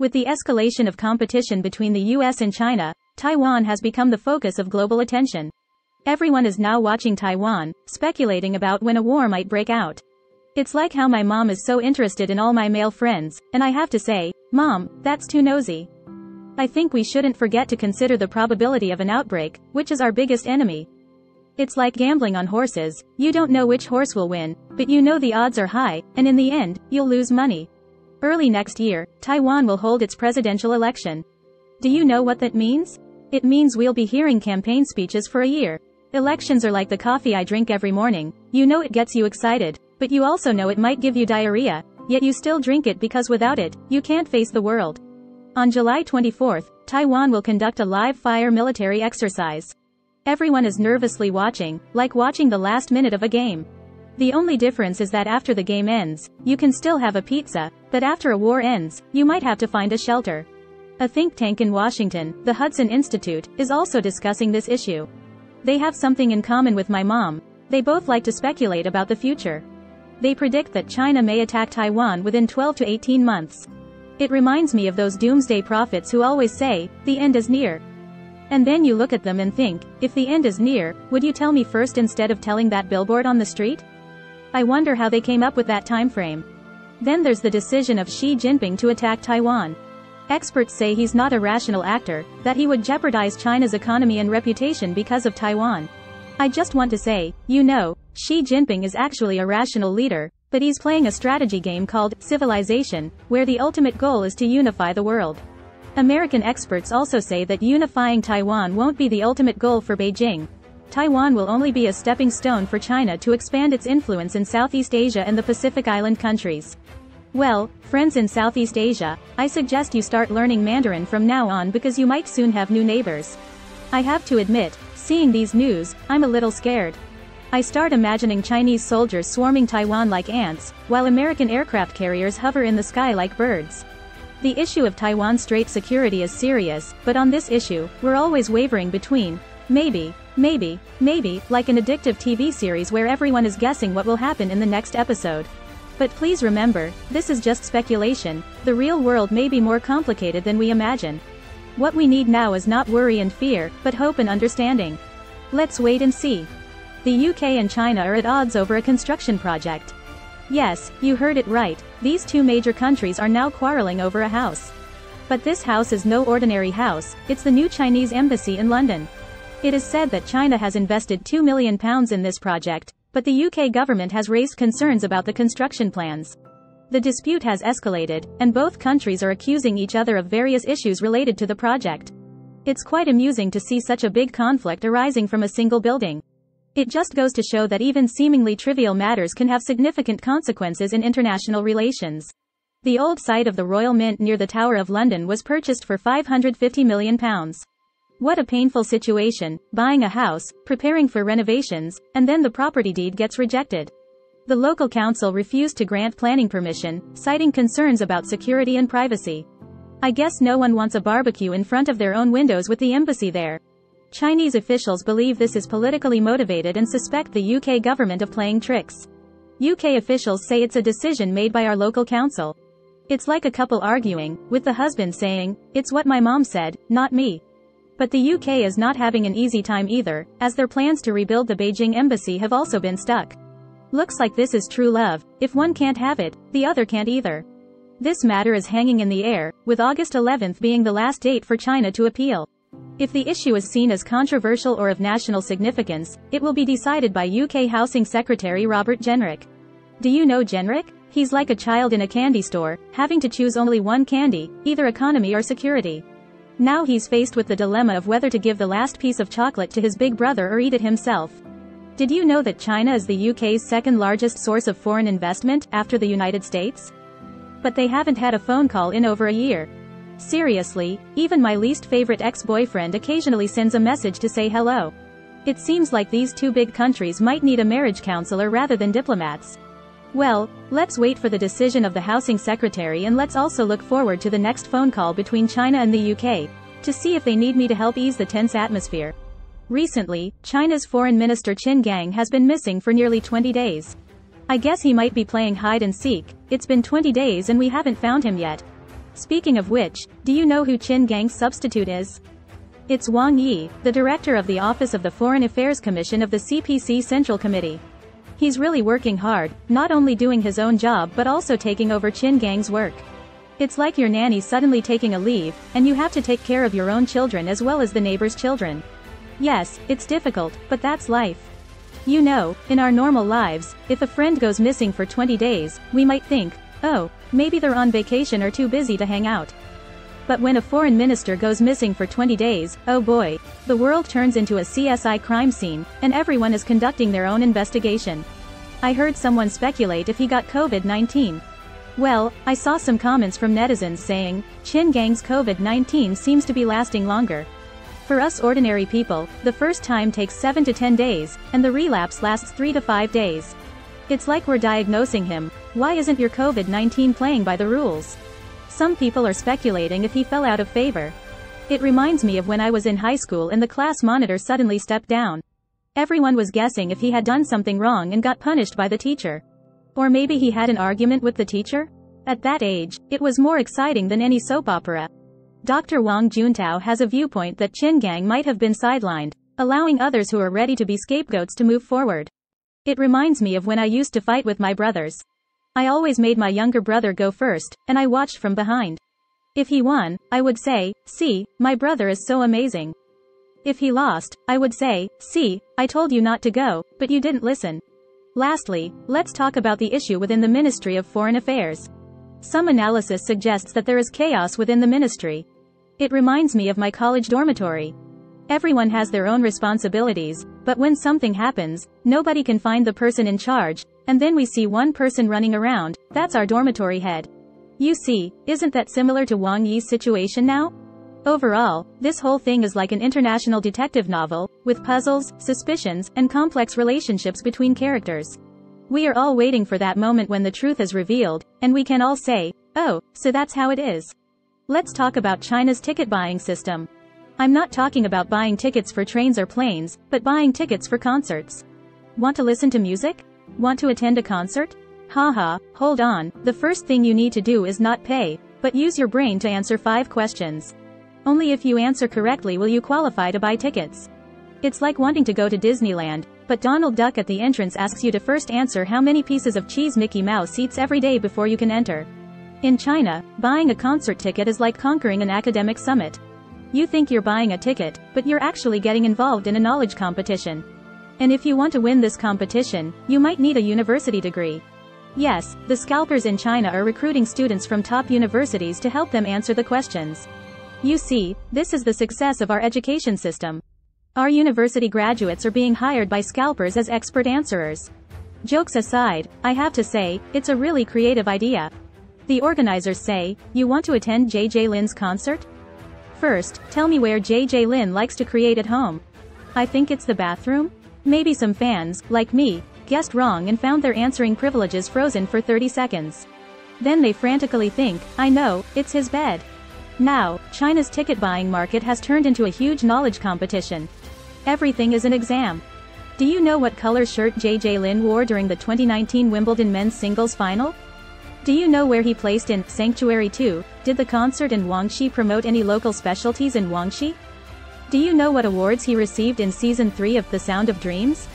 With the escalation of competition between the US and China, Taiwan has become the focus of global attention. Everyone is now watching Taiwan, speculating about when a war might break out. It's like how my mom is so interested in all my male friends, and I have to say, Mom, that's too nosy. I think we shouldn't forget to consider the probability of an outbreak, which is our biggest enemy. It's like gambling on horses, you don't know which horse will win, but you know the odds are high, and in the end, you'll lose money. Early next year, Taiwan will hold its presidential election. Do you know what that means? It means we'll be hearing campaign speeches for a year. Elections are like the coffee I drink every morning, you know it gets you excited, but you also know it might give you diarrhea, yet you still drink it because without it, you can't face the world. On July 24th, Taiwan will conduct a live-fire military exercise. Everyone is nervously watching, like watching the last minute of a game. The only difference is that after the game ends, you can still have a pizza, but after a war ends, you might have to find a shelter. A think tank in Washington, the Hudson Institute, is also discussing this issue. They have something in common with my mom. They both like to speculate about the future. They predict that China may attack Taiwan within 12 to 18 months. It reminds me of those doomsday prophets who always say, the end is near. And then you look at them and think, if the end is near, would you tell me first instead of telling that billboard on the street? I wonder how they came up with that time frame. Then there's the decision of Xi Jinping to attack Taiwan. Experts say he's not a rational actor, that he would jeopardize China's economy and reputation because of Taiwan. I just want to say, you know, Xi Jinping is actually a rational leader, but he's playing a strategy game called civilization, where the ultimate goal is to unify the world. American experts also say that unifying Taiwan won't be the ultimate goal for Beijing. Taiwan will only be a stepping stone for China to expand its influence in Southeast Asia and the Pacific Island countries. Well, friends in Southeast Asia, I suggest you start learning Mandarin from now on because you might soon have new neighbors. I have to admit, seeing these news, I'm a little scared. I start imagining Chinese soldiers swarming Taiwan like ants, while American aircraft carriers hover in the sky like birds. The issue of Taiwan Strait security is serious, but on this issue, we're always wavering between, maybe, like an addictive TV series where everyone is guessing what will happen in the next episode. But please remember, this is just speculation, the real world may be more complicated than we imagine. What we need now is not worry and fear, but hope and understanding. Let's wait and see. The UK and China are at odds over a construction project. Yes, you heard it right, these two major countries are now quarreling over a house. But this house is no ordinary house, it's the new Chinese embassy in London. It is said that China has invested £2 million in this project, but the UK government has raised concerns about the construction plans. The dispute has escalated, and both countries are accusing each other of various issues related to the project. It's quite amusing to see such a big conflict arising from a single building. It just goes to show that even seemingly trivial matters can have significant consequences in international relations. The old site of the Royal Mint near the Tower of London was purchased for £550 million. What a painful situation, buying a house, preparing for renovations, and then the property deed gets rejected. The local council refused to grant planning permission, citing concerns about security and privacy. I guess no one wants a barbecue in front of their own windows with the embassy there. Chinese officials believe this is politically motivated and suspect the UK government of playing tricks. UK officials say it's a decision made by our local council. It's like a couple arguing, with the husband saying, "It's what my mom said, not me." But the UK is not having an easy time either, as their plans to rebuild the Beijing embassy have also been stuck. Looks like this is true love, if one can't have it, the other can't either. This matter is hanging in the air, with August 11th being the last date for China to appeal. If the issue is seen as controversial or of national significance, it will be decided by UK Housing Secretary Robert Jenrick. Do you know Jenrick? He's like a child in a candy store, having to choose only one candy, either economy or security. Now he's faced with the dilemma of whether to give the last piece of chocolate to his big brother or eat it himself. Did you know that China is the UK's second largest source of foreign investment, after the United States? But they haven't had a phone call in over a year. Seriously, even my least favorite ex-boyfriend occasionally sends a message to say hello. It seems like these two big countries might need a marriage counselor rather than diplomats. Well, let's wait for the decision of the housing secretary, and let's also look forward to the next phone call between China and the UK, to see if they need me to help ease the tense atmosphere. Recently, China's Foreign Minister Qin Gang has been missing for nearly 20 days. I guess he might be playing hide and seek. It's been 20 days and we haven't found him yet. Speaking of which, do you know who Qin Gang's substitute is? It's Wang Yi, the director of the Office of the Foreign Affairs Commission of the CPC Central Committee. He's really working hard, not only doing his own job but also taking over Qin Gang's work. It's like your nanny suddenly taking a leave, and you have to take care of your own children as well as the neighbor's children. Yes, it's difficult, but that's life. You know, in our normal lives, if a friend goes missing for 20 days, we might think, oh, maybe they're on vacation or too busy to hang out. But when a foreign minister goes missing for 20 days, oh boy, the world turns into a CSI crime scene, and everyone is conducting their own investigation. I heard someone speculate if he got COVID-19. Well, I saw some comments from netizens saying, Qin Gang's COVID-19 seems to be lasting longer. For us ordinary people, the first time takes 7 to 10 days, and the relapse lasts 3 to 5 days. It's like we're diagnosing him. Why isn't your COVID-19 playing by the rules? Some people are speculating if he fell out of favor. It reminds me of when I was in high school and the class monitor suddenly stepped down. Everyone was guessing if he had done something wrong and got punished by the teacher. Or maybe he had an argument with the teacher? At that age, it was more exciting than any soap opera. Dr. Wang Juntao has a viewpoint that Qin Gang might have been sidelined, allowing others who are ready to be scapegoats to move forward. It reminds me of when I used to fight with my brothers. I always made my younger brother go first, and I watched from behind. If he won, I would say, see, my brother is so amazing. If he lost, I would say, see, I told you not to go, but you didn't listen. Lastly, let's talk about the issue within the Ministry of Foreign Affairs. Some analysis suggests that there is chaos within the ministry. It reminds me of my college dormitory. Everyone has their own responsibilities, but when something happens, nobody can find the person in charge, and then we see one person running around, that's our dormitory head. You see, isn't that similar to Wang Yi's situation now? Overall, this whole thing is like an international detective novel, with puzzles, suspicions, and complex relationships between characters. We are all waiting for that moment when the truth is revealed, and we can all say, oh, so that's how it is. Let's talk about China's ticket buying system. I'm not talking about buying tickets for trains or planes, but buying tickets for concerts. Want to listen to music? Want to attend a concert? Haha, hold on, the first thing you need to do is not pay, but use your brain to answer 5 questions. Only if you answer correctly will you qualify to buy tickets. It's like wanting to go to Disneyland, but Donald Duck at the entrance asks you to first answer how many pieces of cheese Mickey Mouse eats every day before you can enter. In China, buying a concert ticket is like conquering an academic summit. You think you're buying a ticket, but you're actually getting involved in a knowledge competition. And if you want to win this competition, you might need a university degree. Yes, the scalpers in China are recruiting students from top universities to help them answer the questions. You see, this is the success of our education system. Our university graduates are being hired by scalpers as expert answerers. Jokes aside, I have to say, it's a really creative idea. The organizers say, you want to attend JJ Lin's concert? First, tell me where JJ Lin likes to create at home. I think it's the bathroom? Maybe some fans, like me, guessed wrong and found their answering privileges frozen for 30 seconds. Then they frantically think, I know, it's his bed. Now, China's ticket buying market has turned into a huge knowledge competition. Everything is an exam. Do you know what color shirt JJ Lin wore during the 2019 Wimbledon men's singles final? Do you know where he placed in Sanctuary 2? Did the concert in Guangxi promote any local specialties in Guangxi? Do you know what awards he received in Season 3 of The Sound of Dreams?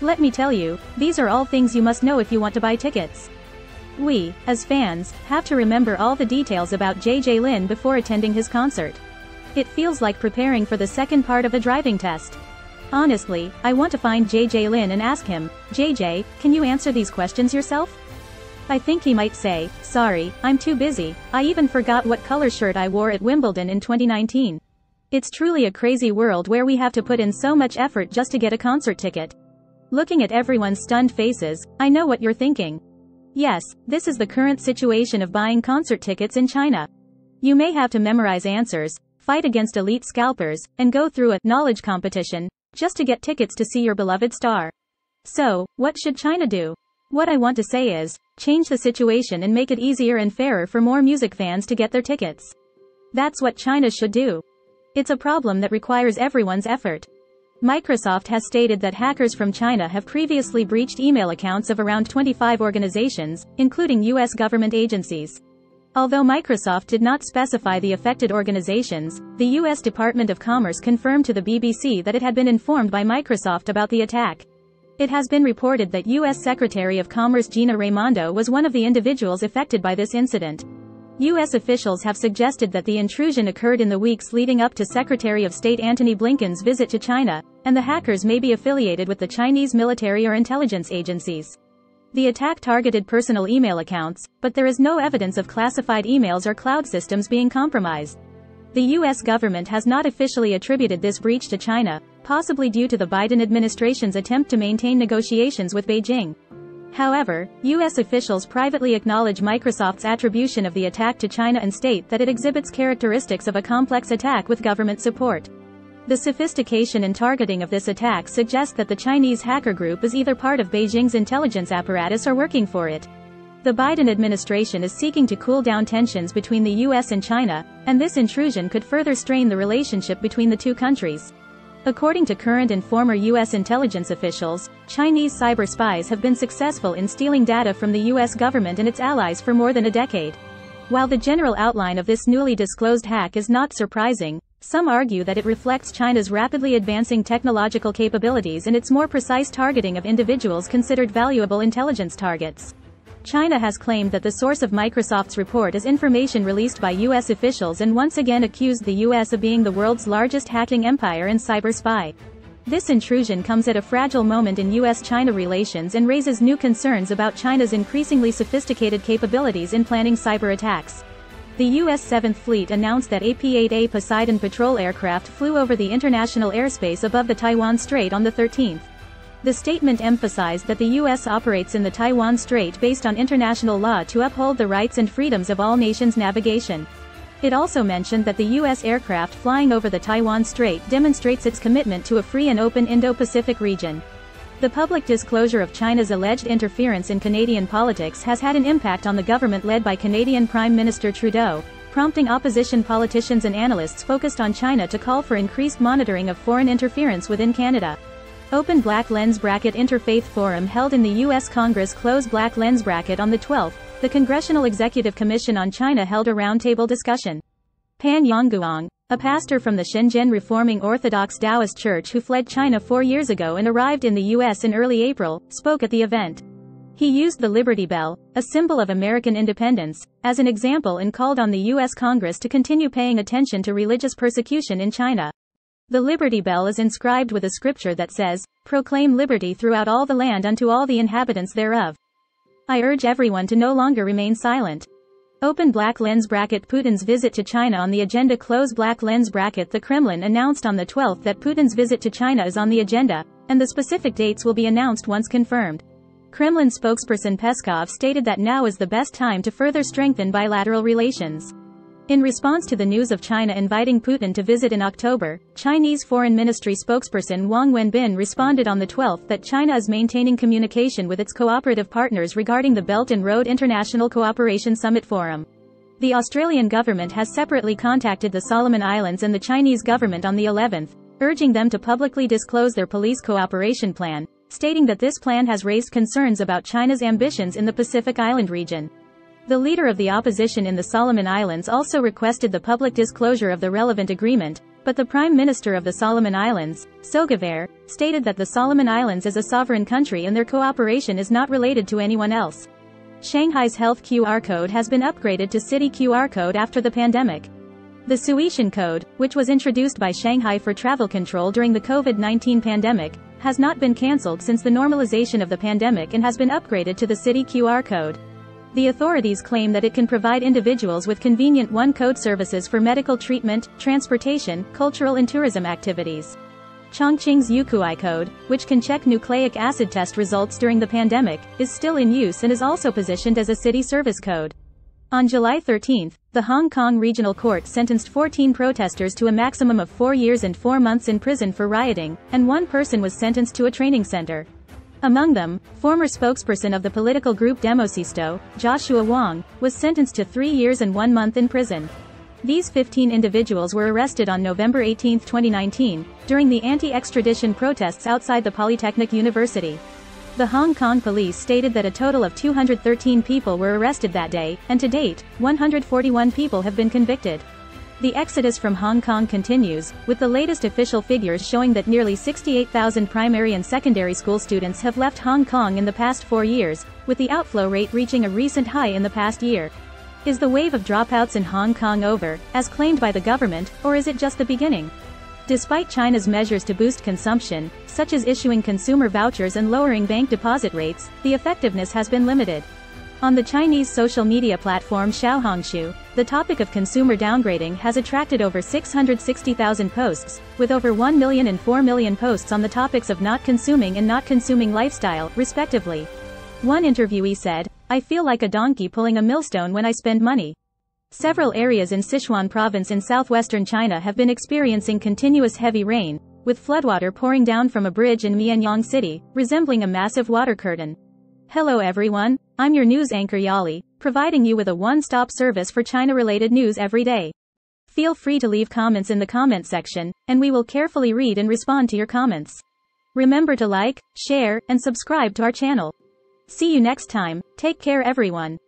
Let me tell you, these are all things you must know if you want to buy tickets. We, as fans, have to remember all the details about JJ Lin before attending his concert. It feels like preparing for the second part of a driving test. Honestly, I want to find JJ Lin and ask him, JJ, can you answer these questions yourself? I think he might say, sorry, I'm too busy, I even forgot what color shirt I wore at Wimbledon in 2019. It's truly a crazy world where we have to put in so much effort just to get a concert ticket. Looking at everyone's stunned faces, I know what you're thinking. Yes, this is the current situation of buying concert tickets in China. You may have to memorize answers, fight against elite scalpers, and go through a knowledge competition, just to get tickets to see your beloved star. So, what should China do? What I want to say is, change the situation and make it easier and fairer for more music fans to get their tickets. That's what China should do. It's a problem that requires everyone's effort. Microsoft has stated that hackers from China have previously breached email accounts of around 25 organizations, including US government agencies. Although Microsoft did not specify the affected organizations, the U.S. Department of Commerce confirmed to the BBC that it had been informed by Microsoft about the attack. It has been reported that U.S. Secretary of Commerce Gina Raimondo was one of the individuals affected by this incident. U.S. officials have suggested that the intrusion occurred in the weeks leading up to Secretary of State Antony Blinken's visit to China, and the hackers may be affiliated with the Chinese military or intelligence agencies. The attack targeted personal email accounts, but there is no evidence of classified emails or cloud systems being compromised. The U.S. government has not officially attributed this breach to China, possibly due to the Biden administration's attempt to maintain negotiations with Beijing. However, U.S. officials privately acknowledge Microsoft's attribution of the attack to China and state that it exhibits characteristics of a complex attack with government support. The sophistication and targeting of this attack suggest that the Chinese hacker group is either part of Beijing's intelligence apparatus or working for it. The Biden administration is seeking to cool down tensions between the U.S. and China, and this intrusion could further strain the relationship between the two countries. According to current and former U.S. intelligence officials, Chinese cyber spies have been successful in stealing data from the U.S. government and its allies for more than a decade. While the general outline of this newly disclosed hack is not surprising, some argue that it reflects China's rapidly advancing technological capabilities and its more precise targeting of individuals considered valuable intelligence targets. China has claimed that the source of Microsoft's report is information released by U.S. officials and once again accused the U.S. of being the world's largest hacking empire and cyber spy. This intrusion comes at a fragile moment in U.S.-China relations and raises new concerns about China's increasingly sophisticated capabilities in planning cyber attacks. The U.S. 7th Fleet announced that AP-8A Poseidon patrol aircraft flew over the international airspace above the Taiwan Strait on the 13th. The statement emphasized that the U.S. operates in the Taiwan Strait based on international law to uphold the rights and freedoms of all nations' navigation. It also mentioned that the U.S. aircraft flying over the Taiwan Strait demonstrates its commitment to a free and open Indo-Pacific region. The public disclosure of China's alleged interference in Canadian politics has had an impact on the government led by Canadian Prime Minister Trudeau, prompting opposition politicians and analysts focused on China to call for increased monitoring of foreign interference within Canada. Open Black Lens Bracket Interfaith Forum held in the U.S. Congress Closed Black Lens Bracket on the 12th, the Congressional Executive Commission on China held a roundtable discussion. Pan Yongguang, a pastor from the Shenzhen Reforming Orthodox Taoist Church who fled China 4 years ago and arrived in the U.S. in early April, spoke at the event. He used the Liberty Bell, a symbol of American independence, as an example and called on the U.S. Congress to continue paying attention to religious persecution in China. The Liberty Bell is inscribed with a scripture that says, "Proclaim liberty throughout all the land unto all the inhabitants thereof." I urge everyone to no longer remain silent. Open Black Lens Bracket Putin's visit to China on the agenda. Close Black Lens Bracket. The Kremlin announced on the 12th that Putin's visit to China is on the agenda, and the specific dates will be announced once confirmed. Kremlin spokesperson Peskov stated that now is the best time to further strengthen bilateral relations. In response to the news of China inviting Putin to visit in October, Chinese Foreign Ministry spokesperson Wang Wenbin responded on the 12th that China is maintaining communication with its cooperative partners regarding the Belt and Road International Cooperation Summit Forum. The Australian government has separately contacted the Solomon Islands and the Chinese government on the 11th, urging them to publicly disclose their police cooperation plan, stating that this plan has raised concerns about China's ambitions in the Pacific Island region. The leader of the opposition in the Solomon Islands also requested the public disclosure of the relevant agreement, but the Prime Minister of the Solomon Islands, Sogavare, stated that the Solomon Islands is a sovereign country and their cooperation is not related to anyone else. Shanghai's health QR code has been upgraded to city QR code after the pandemic. The Suishan code, which was introduced by Shanghai for travel control during the COVID-19 pandemic, has not been cancelled since the normalization of the pandemic and has been upgraded to the city QR code. The authorities claim that it can provide individuals with convenient one-code services for medical treatment, transportation, cultural and tourism activities. Chongqing's Yukui code, which can check nucleic acid test results during the pandemic, is still in use and is also positioned as a city service code. On July 13, the Hong Kong Regional Court sentenced 14 protesters to a maximum of 4 years and 4 months in prison for rioting, and one person was sentenced to a training center. Among them, former spokesperson of the political group Demosisto, Joshua Wong, was sentenced to 3 years and 1 month in prison. These 15 individuals were arrested on November 18, 2019, during the anti-extradition protests outside the Polytechnic University. The Hong Kong police stated that a total of 213 people were arrested that day, and to date, 141 people have been convicted. The exodus from Hong Kong continues, with the latest official figures showing that nearly 68,000 primary and secondary school students have left Hong Kong in the past 4 years, with the outflow rate reaching a recent high in the past year. Is the wave of dropouts in Hong Kong over, as claimed by the government, or is it just the beginning? Despite China's measures to boost consumption, such as issuing consumer vouchers and lowering bank deposit rates, the effectiveness has been limited. On the Chinese social media platform Xiaohongshu, the topic of consumer downgrading has attracted over 660,000 posts, with over 1 million and 4 million posts on the topics of not consuming and not consuming lifestyle, respectively. One interviewee said, "I feel like a donkey pulling a millstone when I spend money." Several areas in Sichuan province in southwestern China have been experiencing continuous heavy rain, with floodwater pouring down from a bridge in Mianyang City, resembling a massive water curtain. Hello everyone, I'm your news anchor Yali, providing you with a one-stop service for China-related news every day. Feel free to leave comments in the comment section, and we will carefully read and respond to your comments. Remember to like, share, and subscribe to our channel. See you next time, take care everyone.